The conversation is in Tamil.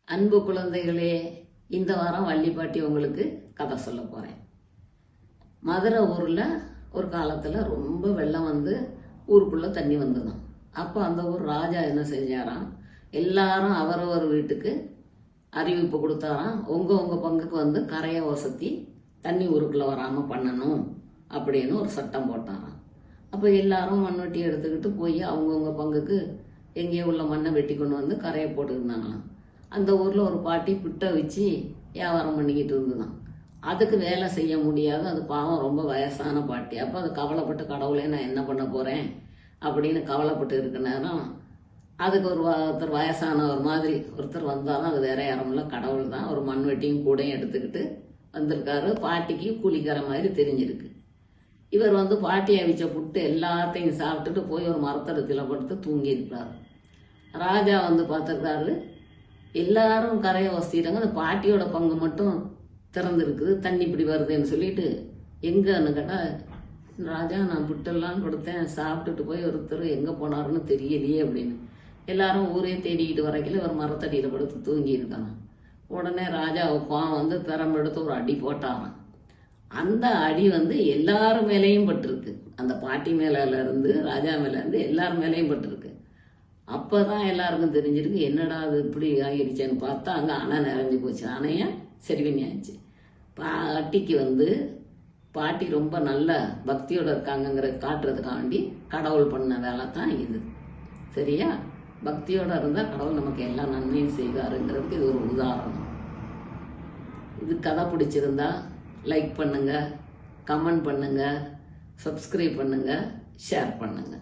அன்பு குழந்தைகளே, இந்த வாரம் வள்ளிப்பாட்டி உங்களுக்கு கதை சொல்ல போறேன். மதுரை ஊர்ல ஒரு காலத்துல ரொம்ப வெள்ளம் வந்து ஊருக்குள்ள தண்ணி வந்துதான். அப்ப அந்த ஊர் ராஜா என்ன செஞ்சாராம், எல்லாரும் அவரவர் வீட்டுக்கு அறிவிப்பு கொடுத்தாராம், உங்க பங்குக்கு வந்து கரையை வசதி தண்ணி ஊருக்குள்ள வராம பண்ணணும் அப்படின்னு ஒரு சட்டம் போட்டாராம். அப்ப எல்லாரும் மண்வெட்டி எடுத்துக்கிட்டு போய் அவங்கவுங்க பங்குக்கு எங்கேயோ உள்ள மண்ணை வெட்டி கொண்டு வந்து கரையை போட்டுருந்தாங்களாம். அந்த ஊர்ல ஒரு பாட்டி பிட்டை வச்சு வியாபாரம் பண்ணிக்கிட்டு இருந்துதான். அதுக்கு வேலை செய்ய முடியாது, அது பாவம் ரொம்ப வயசான பாட்டி. அப்ப அது கவலைப்பட்டு, கடவுளே நான் என்ன பண்ண போறேன் அப்படின்னு கவலைப்பட்டு இருக்க நேரம் அதுக்கு ஒருத்தர் வயசானவர் மாதிரி ஒருத்தர் வந்தாலும் அது வேற யாரும் இல்ல, கடவுள் தான். ஒரு மண்வெட்டியும் கூடையும் எடுத்துக்கிட்டு வந்திருக்காரு. பாட்டிக்கு கூலிக்கார மாதிரி தெரிஞ்சிருக்கு. இவர் வந்து பாட்டியை அவிச்ச புட்டு எல்லாத்தையும் சாப்பிட்டுட்டு போய் ஒரு மரத்தடத்தில் படுத்து தூங்கி இருக்காரு. ராஜா வந்து பார்த்துருக்காரு, எல்லாரும் கரையை வசிட்டாங்க, அந்த பாட்டியோட பங்கு மட்டும் திறந்துருக்குது, தண்ணி இப்படி வருதுன்னு சொல்லிட்டு எங்கன்னு கேட்டா, ராஜா நான் புட்டெல்லாம் கொடுத்தேன், சாப்பிட்டுட்டு போய் ஒருத்தர் எங்க போனாருன்னு தெரியலையே அப்படின்னு. எல்லாரும் ஊரே தேடிக்கிட்டு வரைக்கல ஒரு மரத்தடியில படுத்து தூங்கி இருக்காங்க. உடனே ராஜா கோவம் வந்து பெரம்பெடுத்து ஒரு அடி போட்டாராம். அந்த அடி வந்து எல்லாரும் மேலேயும் பட்டிருக்கு. அந்த பாட்டி மேல இருந்து ராஜா மேல இருந்து எல்லாரும் மேலேயும் பட்டிருக்கு. அப்பதான் எல்லாருக்கும் தெரிஞ்சிருக்கு, என்னடா அது இப்படி ஆகிடுச்சேன்னு பார்த்தா அங்க அணை நிறைஞ்சு போச்சு. அணைய சரி பண்ணியாச்சு. பாட்டிக்கு வந்து பாட்டி ரொம்ப நல்ல பக்தியோட இருக்காங்கிற காட்டுறதுக்காண்டி கடவுள் பண்ண வேலை தான் இது. சரியா? பக்தியோட இருந்தா கடவுள் நமக்கு எல்லா நன்மையும் செய்வாருங்கிறதுக்கு இது ஒரு உதாரணம். இது கதை பிடிச்சிருந்தா லைக் பண்ணுங்க, கமெண்ட் பண்ணுங்க, சப்ஸ்கிரைப் பண்ணுங்க, ஷேர் பண்ணுங்க.